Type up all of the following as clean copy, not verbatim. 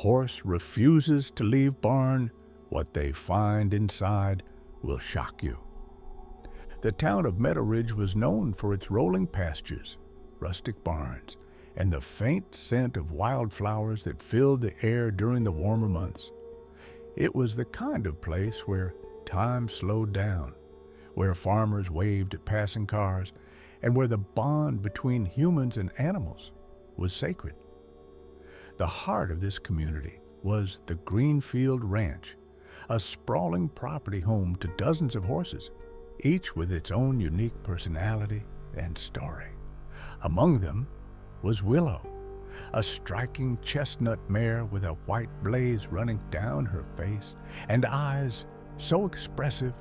horse refuses to leave barn, what they find inside will shock you. The town of Meadowridge was known for its rolling pastures, rustic barns, and the faint scent of wildflowers that filled the air during the warmer months. It was the kind of place where time slowed down, where farmers waved at passing cars, and where the bond between humans and animals was sacred. The heart of this community was the Greenfield Ranch, a sprawling property home to dozens of horses, each with its own unique personality and story. Among them was Willow, a striking chestnut mare with a white blaze running down her face and eyes so expressive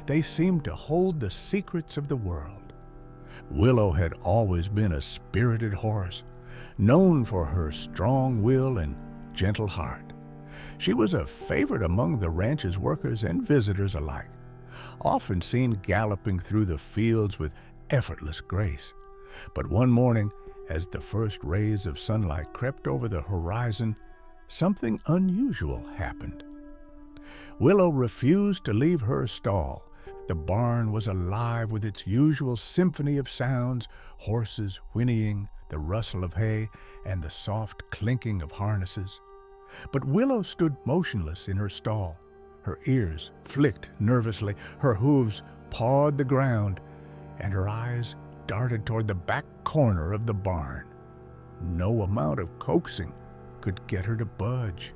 they seemed to hold the secrets of the world. Willow had always been a spirited horse, known for her strong will and gentle heart. She was a favorite among the ranch's workers and visitors alike, often seen galloping through the fields with effortless grace. But one morning, as the first rays of sunlight crept over the horizon, something unusual happened. Willow refused to leave her stall. The barn was alive with its usual symphony of sounds, horses whinnying, the rustle of hay, and the soft clinking of harnesses. But Willow stood motionless in her stall. Her ears flicked nervously, her hooves pawed the ground, and her eyes darted toward the back corner of the barn. No amount of coaxing could get her to budge.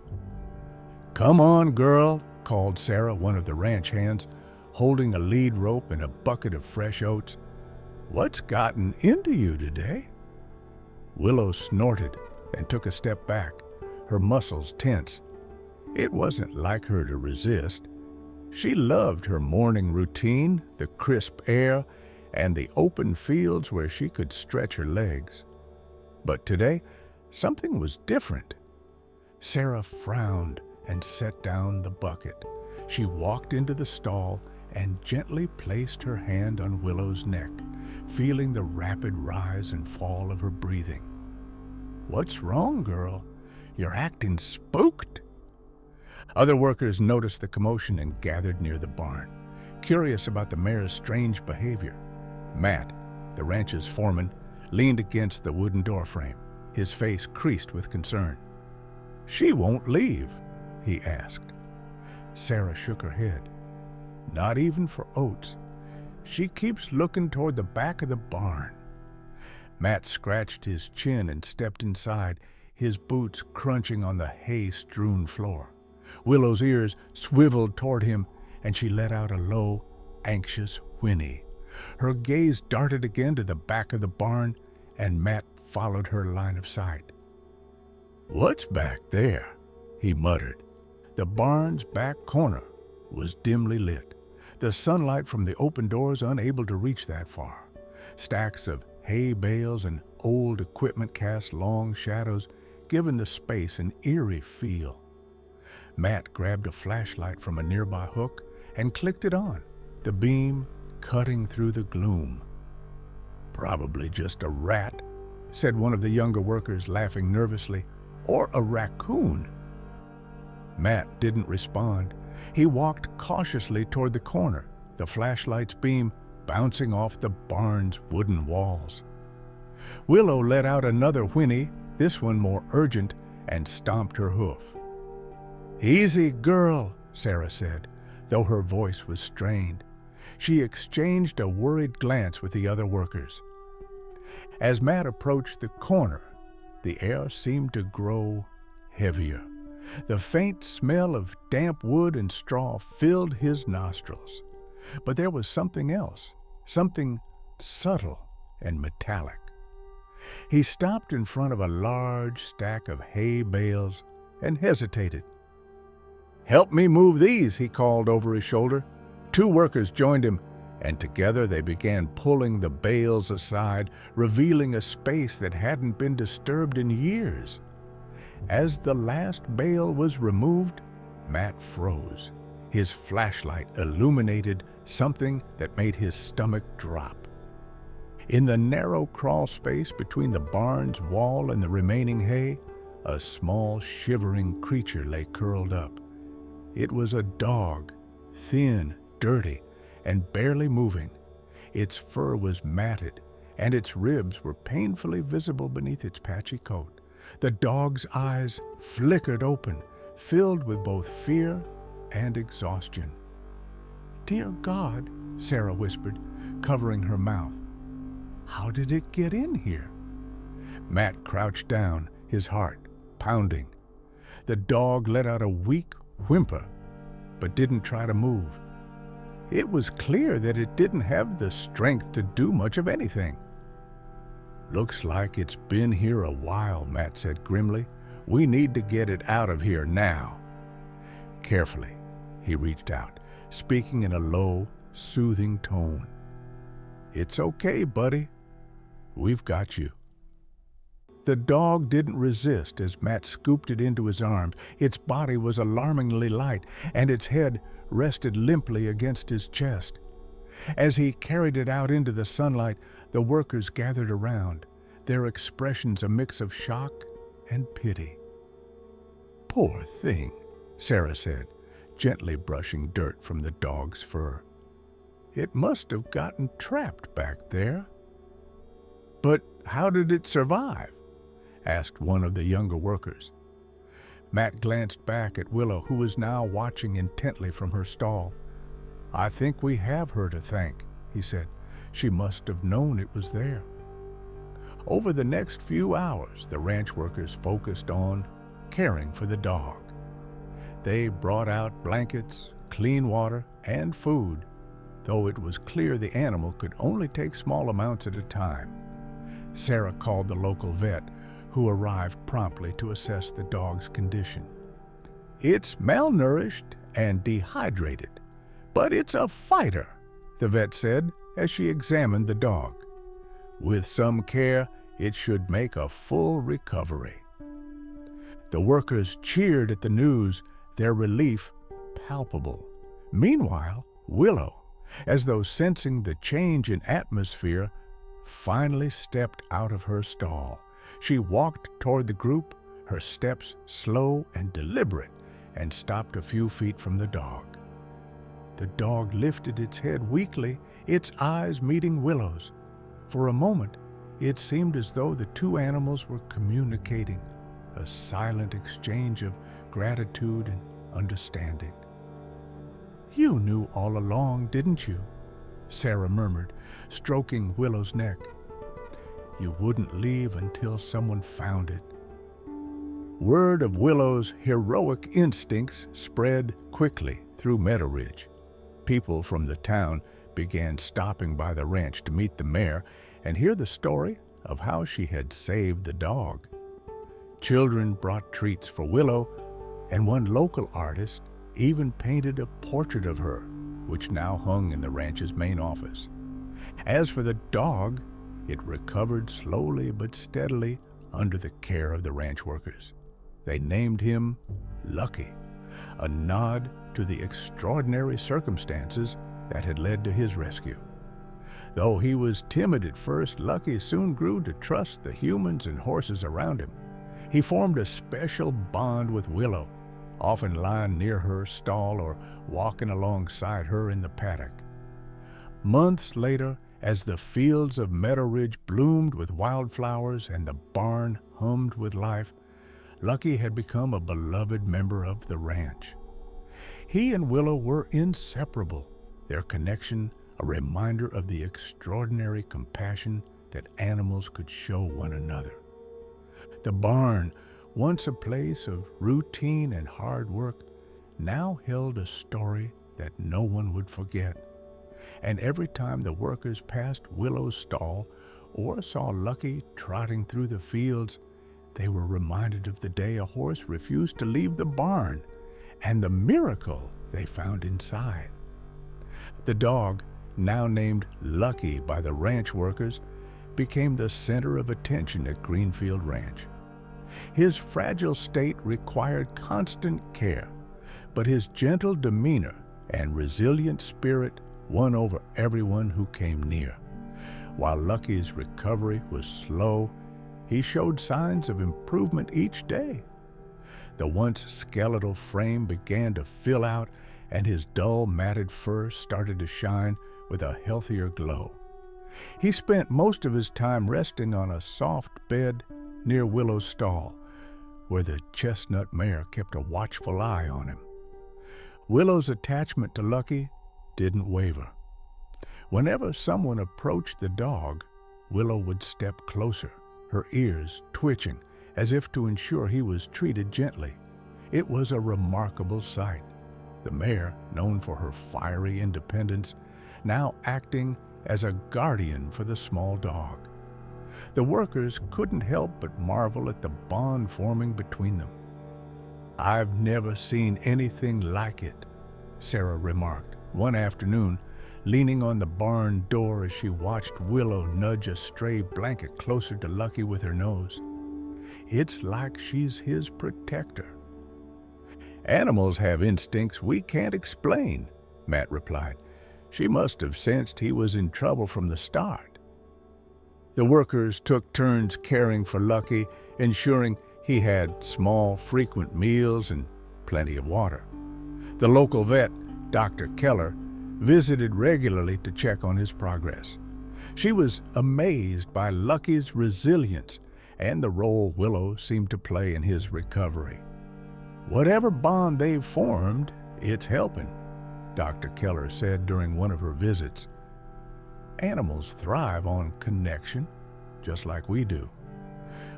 "Come on, girl," called Sarah, one of the ranch hands, holding a lead rope and a bucket of fresh oats. "What's gotten into you today?" Willow snorted and took a step back, her muscles tense. It wasn't like her to resist. She loved her morning routine, the crisp air, and the open fields where she could stretch her legs. But today, something was different. Sarah frowned and set down the bucket. She walked into the stall and gently placed her hand on Willow's neck, feeling the rapid rise and fall of her breathing. "What's wrong, girl? You're acting spooked." Other workers noticed the commotion and gathered near the barn, curious about the mare's strange behavior. Matt, the ranch's foreman, leaned against the wooden doorframe, his face creased with concern. "She won't leave?" he asked. Sarah shook her head. "Not even for oats. She keeps looking toward the back of the barn." Matt scratched his chin and stepped inside, his boots crunching on the hay-strewn floor. Willow's ears swiveled toward him, and she let out a low, anxious whinny. Her gaze darted again to the back of the barn, and Matt followed her line of sight. "What's back there?" he muttered. The barn's back corner was dimly lit, the sunlight from the open doors unable to reach that far. Stacks of hay bales and old equipment cast long shadows, giving the space an eerie feel. Matt grabbed a flashlight from a nearby hook and clicked it on, the beam cutting through the gloom. "Probably just a rat," said one of the younger workers, laughing nervously. "Or a raccoon." Matt didn't respond. He walked cautiously toward the corner, the flashlight's beam bouncing off the barn's wooden walls. Willow let out another whinny, this one more urgent, and stomped her hoof. "Easy, girl," Sarah said, though her voice was strained. She exchanged a worried glance with the other workers. As Matt approached the corner, the air seemed to grow heavier. The faint smell of damp wood and straw filled his nostrils. But there was something else, something subtle and metallic. He stopped in front of a large stack of hay bales and hesitated. "Help me move these," he called over his shoulder. Two workers joined him, and together they began pulling the bales aside, revealing a space that hadn't been disturbed in years. As the last bale was removed, Matt froze. His flashlight illuminated something that made his stomach drop. In the narrow crawl space between the barn's wall and the remaining hay, A small, shivering creature lay curled up. It was a dog, thin, dirty, and barely moving. Its fur was matted, and its ribs were painfully visible beneath its patchy coat. The dog's eyes flickered open, filled with both fear and exhaustion. "Dear God," Sarah whispered, covering her mouth. "How did it get in here?" Matt crouched down, his heart pounding. The dog let out a weak whimper, but didn't try to move. It was clear that it didn't have the strength to do much of anything. "Looks like it's been here a while," Matt said grimly. "We need to get it out of here now." Carefully, he reached out, speaking in a low, soothing tone. "It's okay, buddy. We've got you." The dog didn't resist as Matt scooped it into his arms. Its body was alarmingly light, and its head rested limply against his chest. As he carried it out into the sunlight, the workers gathered around, their expressions a mix of shock and pity. "Poor thing," Sarah said, gently brushing dirt from the dog's fur. "It must have gotten trapped back there." "But how did it survive?" asked one of the younger workers. Matt glanced back at Willow, who was now watching intently from her stall. "I think we have her to thank," he said. "She must have known it was there." Over the next few hours, the ranch workers focused on caring for the dog. They brought out blankets, clean water, and food, though it was clear the animal could only take small amounts at a time. Sarah called the local vet, who arrived promptly to assess the dog's condition. "It's malnourished and dehydrated, but it's a fighter," the vet said as she examined the dog. "With some care, it should make a full recovery." The workers cheered at the news, their relief palpable. Meanwhile, Willow, as though sensing the change in atmosphere, finally stepped out of her stall. She walked toward the group, her steps slow and deliberate, and stopped a few feet from the dog. The dog lifted its head weakly, its eyes meeting Willow's. For a moment, it seemed as though the two animals were communicating, a silent exchange of gratitude and understanding. "You knew all along, didn't you?" Sarah murmured, stroking Willow's neck. "You wouldn't leave until someone found it." Word of Willow's heroic instincts spread quickly through Meadowridge. People from the town began stopping by the ranch to meet the mare and hear the story of how she had saved the dog. Children brought treats for Willow, and one local artist even painted a portrait of her, which now hung in the ranch's main office. As for the dog, it recovered slowly but steadily under the care of the ranch workers. They named him Lucky, a nod to the extraordinary circumstances that had led to his rescue. Though he was timid at first, Lucky soon grew to trust the humans and horses around him. He formed a special bond with Willow, often lying near her stall or walking alongside her in the paddock. Months later, as the fields of Meadowridge bloomed with wildflowers and the barn hummed with life, Lucky had become a beloved member of the ranch. He and Willow were inseparable, their connection a reminder of the extraordinary compassion that animals could show one another. The barn, once a place of routine and hard work, now held a story that no one would forget. And every time the workers passed Willow's stall or saw Lucky trotting through the fields, they were reminded of the day a horse refused to leave the barn and the miracle they found inside. The dog, now named Lucky by the ranch workers, became the center of attention at Greenfield Ranch. His fragile state required constant care, but his gentle demeanor and resilient spirit won over everyone who came near. While Lucky's recovery was slow, he showed signs of improvement each day. The once skeletal frame began to fill out, and his dull, matted fur started to shine with a healthier glow. He spent most of his time resting on a soft bed near Willow's stall, where the chestnut mare kept a watchful eye on him. Willow's attachment to Lucky didn't waver. Whenever someone approached the dog, Willow would step closer, her ears twitching, as if to ensure he was treated gently. It was a remarkable sight. The mare, known for her fiery independence, now acting as a guardian for the small dog. The workers couldn't help but marvel at the bond forming between them. "I've never seen anything like it," Sarah remarked one afternoon, leaning on the barn door as she watched Willow nudge a stray blanket closer to Lucky with her nose. "It's like she's his protector." "Animals have instincts we can't explain," Matt replied. "She must have sensed he was in trouble from the start." The workers took turns caring for Lucky, ensuring he had small, frequent meals and plenty of water. The local vet, Dr. Keller, visited regularly to check on his progress. She was amazed by Lucky's resilience and the role Willow seemed to play in his recovery. "Whatever bond they've formed, it's helping," Dr. Keller said during one of her visits. "Animals thrive on connection, just like we do.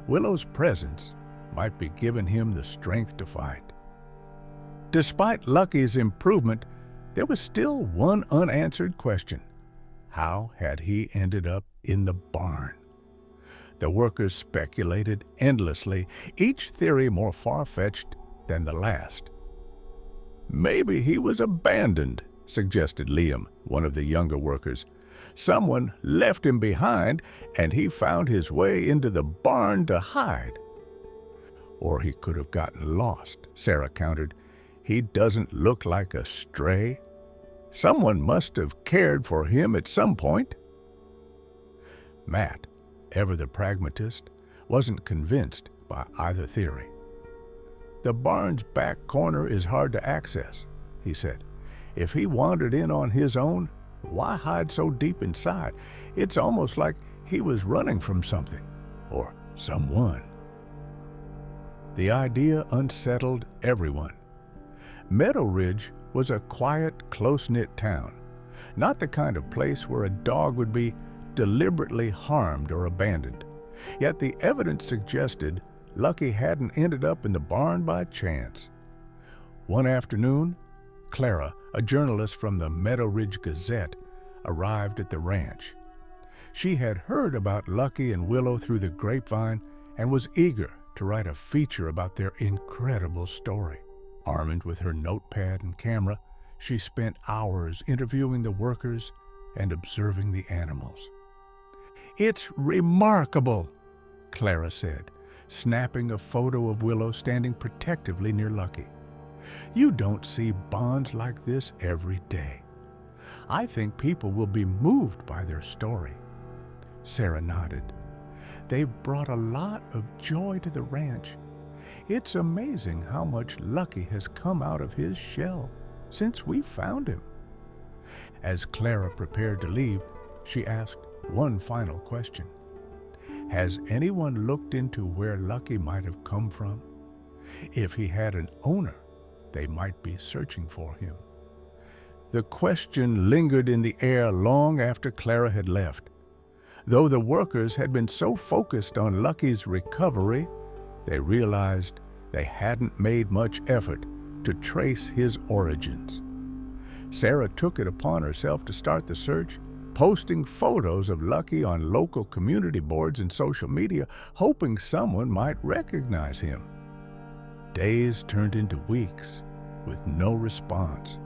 Willow's presence might be giving him the strength to fight." Despite Lucky's improvement, there was still one unanswered question. How had he ended up in the barn? The workers speculated endlessly, each theory more far-fetched than the last. "Maybe he was abandoned," suggested Liam, one of the younger workers. "Someone left him behind, and he found his way into the barn to hide." "Or he could have gotten lost," Sarah countered. "He doesn't look like a stray. Someone must have cared for him at some point." Matt, ever the pragmatist, wasn't convinced by either theory. "The barn's back corner is hard to access," he said. "If he wandered in on his own, why hide so deep inside? It's almost like he was running from something, or someone." The idea unsettled everyone. Meadowridge was a quiet, close-knit town, not the kind of place where a dog would be deliberately harmed or abandoned. Yet the evidence suggested Lucky hadn't ended up in the barn by chance. One afternoon, Clara, a journalist from the Meadowridge Gazette, arrived at the ranch. She had heard about Lucky and Willow through the grapevine and was eager to write a feature about their incredible story. Armed with her notepad and camera, she spent hours interviewing the workers and observing the animals. "It's remarkable," Clara said, snapping a photo of Willow standing protectively near Lucky. "You don't see bonds like this every day. I think people will be moved by their story." Sarah nodded. "They've brought a lot of joy to the ranch. It's amazing how much Lucky has come out of his shell since we found him." As Clara prepared to leave, she asked one final question. "Has anyone looked into where Lucky might have come from? If he had an owner, they might be searching for him." The question lingered in the air long after Clara had left. Though the workers had been so focused on Lucky's recovery, they realized they hadn't made much effort to trace his origins. Sarah took it upon herself to start the search, posting photos of Lucky on local community boards and social media, hoping someone might recognize him. Days turned into weeks with no response.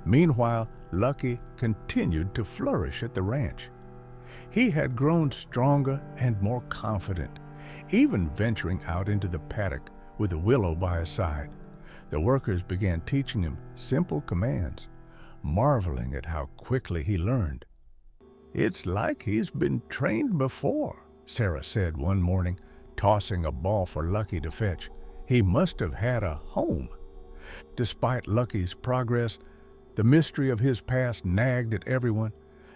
Meanwhile, Lucky continued to flourish at the ranch. He had grown stronger and more confident, even venturing out into the paddock with a Willow by his side. The workers began teaching him simple commands, marveling at how quickly he learned. "It's like he's been trained before," Sarah said one morning, tossing a ball for Lucky to fetch. He must have had a home. Despite Lucky's progress, the mystery of his past nagged at everyone.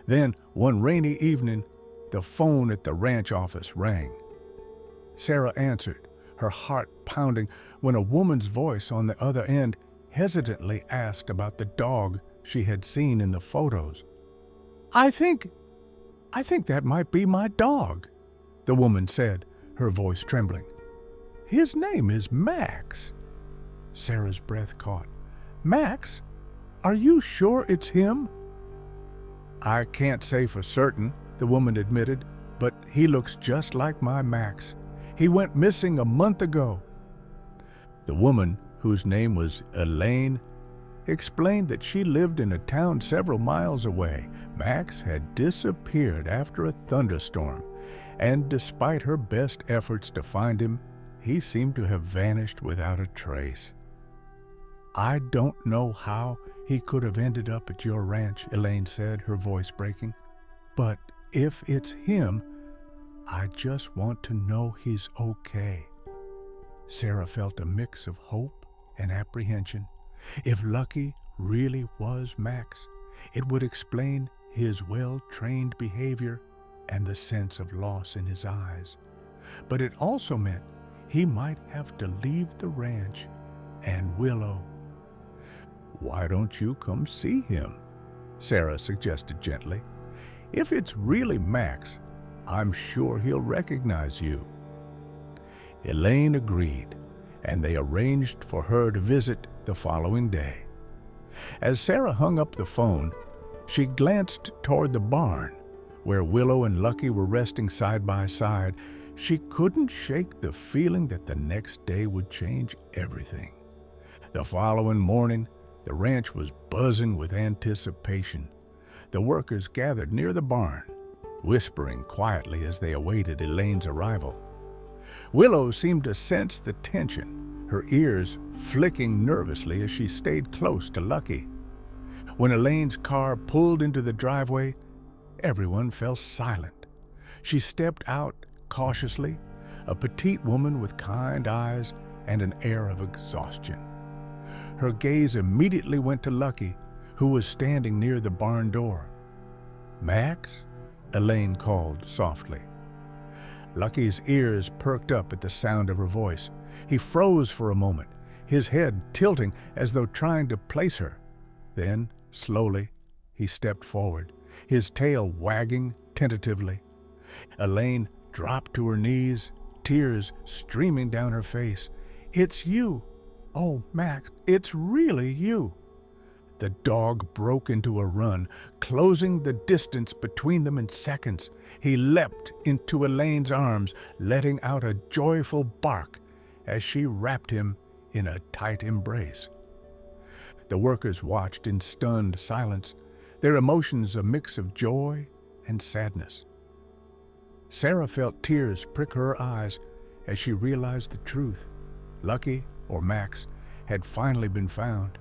Then, one rainy evening, the phone at the ranch office rang. Sarah answered, her heart pounding, when a woman's voice on the other end hesitantly asked about the dog she had seen in the photos. I think that might be my dog," the woman said, her voice trembling. "His name is Max." Sarah's breath caught. "Max? Are you sure it's him?" "I can't say for certain," the woman admitted, "but he looks just like my Max. He went missing a month ago." The woman, whose name was Elaine, explained that she lived in a town several miles away. Max had disappeared after a thunderstorm, and despite her best efforts to find him, he seemed to have vanished without a trace. "I don't know how he could have ended up at your ranch," Elaine said, her voice breaking. "But if it's him, I just want to know he's okay." Sarah felt a mix of hope and apprehension. If Lucky really was Max, it would explain his well-trained behavior and the sense of loss in his eyes. But it also meant he might have to leave the ranch and Willow. "Why don't you come see him?" Sarah suggested gently. "If it's really Max, I'm sure he'll recognize you." Elaine agreed, and they arranged for her to visit the following day. As Sarah hung up the phone, she glanced toward the barn, where Willow and Lucky were resting side by side. She couldn't shake the feeling that the next day would change everything. The following morning, the ranch was buzzing with anticipation. The workers gathered near the barn, whispering quietly as they awaited Elaine's arrival. Willow seemed to sense the tension, her ears flicking nervously as she stayed close to Lucky. When Elaine's car pulled into the driveway, everyone fell silent. She stepped out cautiously, a petite woman with kind eyes and an air of exhaustion. Her gaze immediately went to Lucky, who was standing near the barn door. "Max?" Elaine called softly. Lucky's ears perked up at the sound of her voice. He froze for a moment, his head tilting as though trying to place her. Then, slowly, he stepped forward, his tail wagging tentatively. Elaine dropped to her knees, tears streaming down her face. "It's you! Oh, Max, it's really you!" The dog broke into a run, closing the distance between them in seconds. He leapt into Elaine's arms, letting out a joyful bark as she wrapped him in a tight embrace. The workers watched in stunned silence, their emotions a mix of joy and sadness. Sarah felt tears prick her eyes as she realized the truth. Lucky, or Max, had finally been found.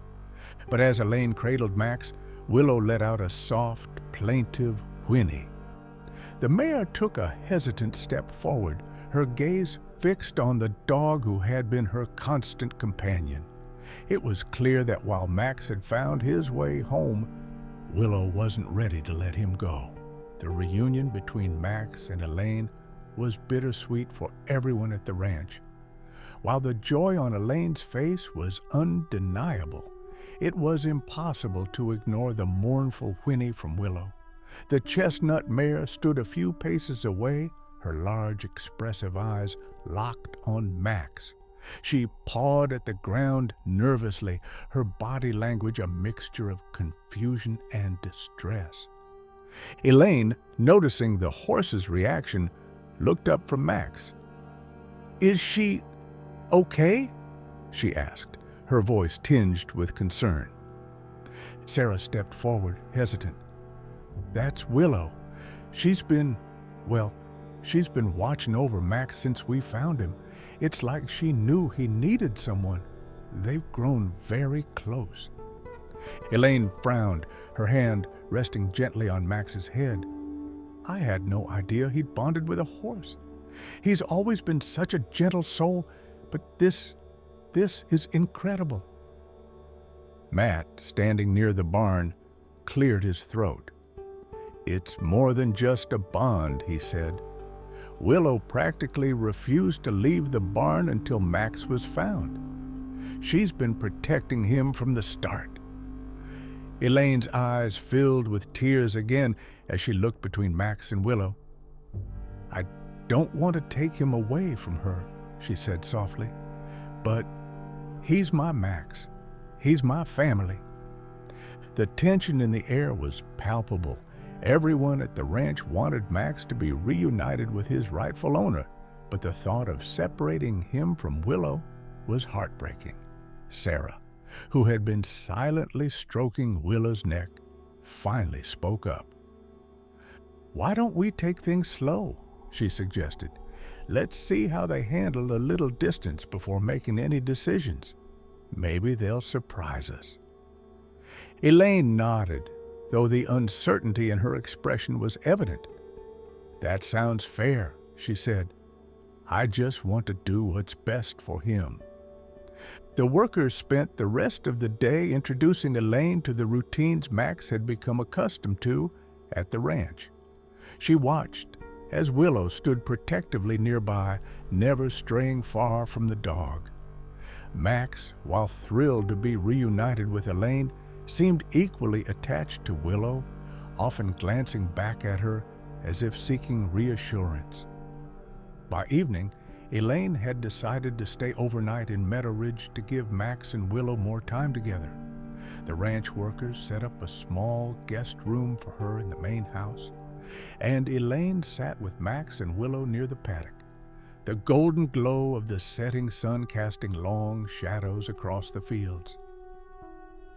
But as Elaine cradled Max, Willow let out a soft, plaintive whinny. The mare took a hesitant step forward, her gaze fixed on the dog who had been her constant companion. It was clear that while Max had found his way home, Willow wasn't ready to let him go. The reunion between Max and Elaine was bittersweet for everyone at the ranch. While the joy on Elaine's face was undeniable, it was impossible to ignore the mournful whinny from Willow. The chestnut mare stood a few paces away, her large, expressive eyes locked on Max. She pawed at the ground nervously, her body language a mixture of confusion and distress. Elaine, noticing the horse's reaction, looked up from Max. "Is she okay?" she asked, her voice tinged with concern. Sarah stepped forward, hesitant. "That's Willow. She's been watching over Max since we found him. It's like she knew he needed someone. They've grown very close." Elaine frowned, her hand resting gently on Max's head. "I had no idea he'd bonded with a horse." He's always been such a gentle soul, but this is incredible." Matt, standing near the barn, cleared his throat. "It's more than just a bond," he said. "Willow practically refused to leave the barn until Max was found. She's been protecting him from the start." Elaine's eyes filled with tears again as she looked between Max and Willow. "I don't want to take him away from her," she said softly, "but he's my Max. He's my family." The tension in the air was palpable. Everyone at the ranch wanted Max to be reunited with his rightful owner, but the thought of separating him from Willow was heartbreaking. Sarah, who had been silently stroking Willow's neck, finally spoke up. "Why don't we take things slow?" she suggested. "Let's see how they handle a little distance before making any decisions. Maybe they'll surprise us." Elaine nodded, though the uncertainty in her expression was evident. "That sounds fair," she said. "I just want to do what's best for him." The workers spent the rest of the day introducing Elaine to the routines Max had become accustomed to at the ranch. She watched as Willow stood protectively nearby, never straying far from the dog. Max, while thrilled to be reunited with Elaine, seemed equally attached to Willow, often glancing back at her as if seeking reassurance. By evening, Elaine had decided to stay overnight in Meadowridge to give Max and Willow more time together. The ranch workers set up a small guest room for her in the main house, and Elaine sat with Max and Willow near the paddock, the golden glow of the setting sun casting long shadows across the fields.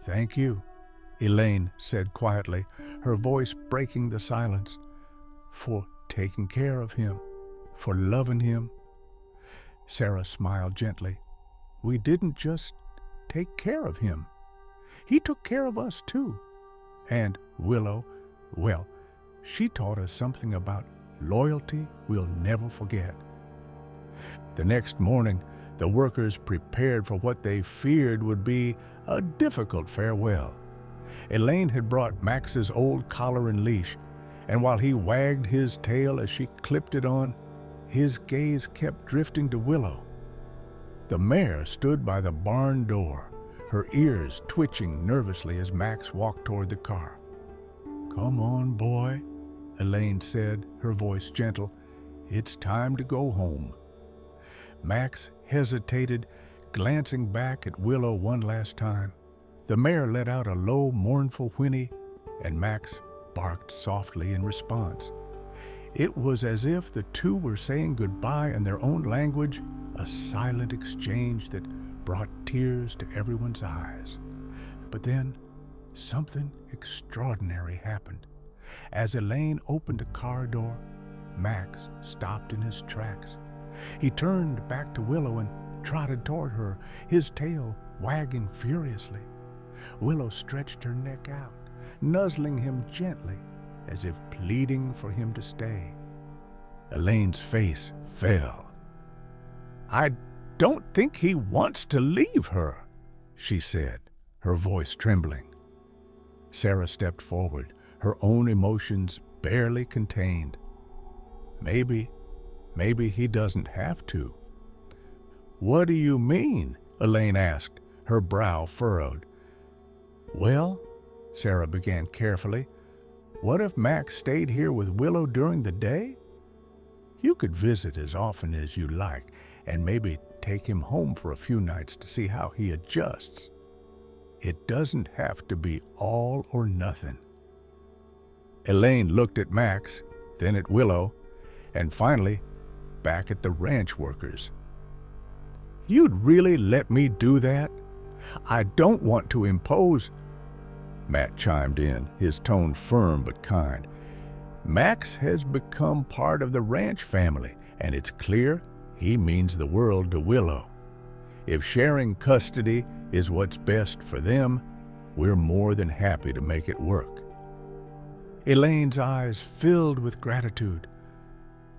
"Thank you," Elaine said quietly, her voice breaking the silence, "for taking care of him, for loving him." Sarah smiled gently. "We didn't just take care of him. He took care of us too. And Willow, well, she taught us something about loyalty we'll never forget." The next morning, the workers prepared for what they feared would be a difficult farewell. Elaine had brought Max's old collar and leash, and while he wagged his tail as she clipped it on, his gaze kept drifting to Willow. The mare stood by the barn door, her ears twitching nervously as Max walked toward the car. "Come on, boy," Elaine said, her voice gentle. "It's time to go home." Max hesitated, glancing back at Willow one last time. The mare let out a low, mournful whinny, and Max barked softly in response. It was as if the two were saying goodbye in their own language, a silent exchange that brought tears to everyone's eyes. But then, something extraordinary happened. As Elaine opened the car door, Max stopped in his tracks. He turned back to Willow and trotted toward her, his tail wagging furiously. Willow stretched her neck out, nuzzling him gently, as if pleading for him to stay. Elaine's face fell. "I don't think he wants to leave her," she said, her voice trembling. Sarah stepped forward, her own emotions barely contained. Maybe he doesn't have to." "What do you mean?" Elaine asked, her brow furrowed. "Well," Sarah began carefully, "what if Max stayed here with Willow during the day? You could visit as often as you like, and maybe take him home for a few nights to see how he adjusts. It doesn't have to be all or nothing." Elaine looked at Max, then at Willow, and finally back at the ranch workers. "You'd really let me do that? I don't want to impose—" Matt chimed in, his tone firm but kind. "Max has become part of the ranch family, and it's clear he means the world to Willow. If sharing custody is what's best for them, we're more than happy to make it work." Elaine's eyes filled with gratitude.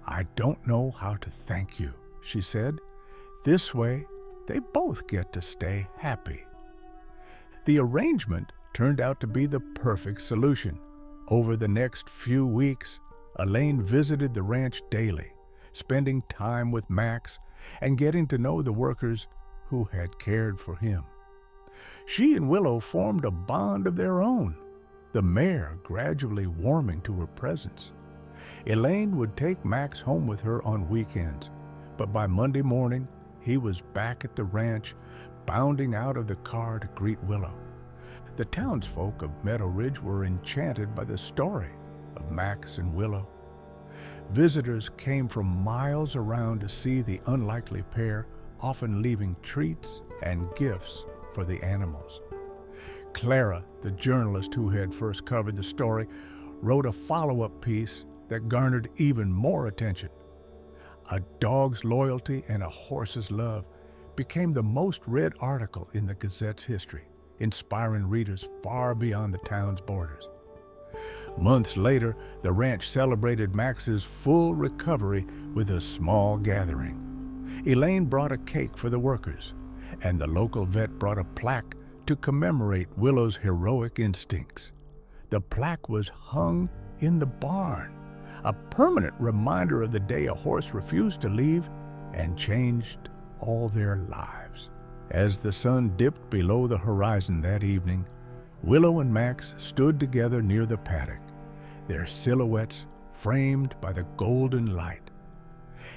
"I don't know how to thank you," she said. "This way, they both get to stay happy." The arrangement turned out to be the perfect solution. Over the next few weeks, Elaine visited the ranch daily, spending time with Max and getting to know the workers who had cared for him. She and Willow formed a bond of their own, the mare gradually warming to her presence. Elaine would take Max home with her on weekends, but by Monday morning, he was back at the ranch, bounding out of the car to greet Willow. The townsfolk of Meadowridge were enchanted by the story of Max and Willow. Visitors came from miles around to see the unlikely pair, often leaving treats and gifts for the animals. Clara, the journalist who had first covered the story, wrote a follow-up piece that garnered even more attention. "A dog's loyalty and a horse's love" became the most read article in the Gazette's history, inspiring readers far beyond the town's borders. Months later, the ranch celebrated Max's full recovery with a small gathering. Elaine brought a cake for the workers, and the local vet brought a plaque to commemorate Willow's heroic instincts. The plaque was hung in the barn, a permanent reminder of the day a horse refused to leave and changed all their lives. As the sun dipped below the horizon that evening, Willow and Max stood together near the paddock, their silhouettes framed by the golden light.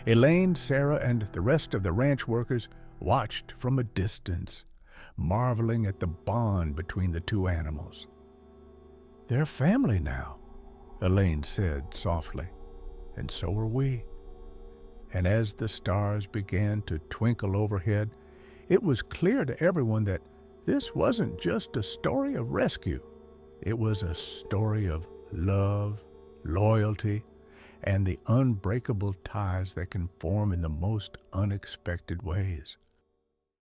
Elaine, Sarah, and the rest of the ranch workers watched from a distance, marveling at the bond between the two animals. "They're family now," Elaine said softly, "and so are we." And as the stars began to twinkle overhead, it was clear to everyone that this wasn't just a story of rescue. It was a story of love, loyalty, and the unbreakable ties that can form in the most unexpected ways.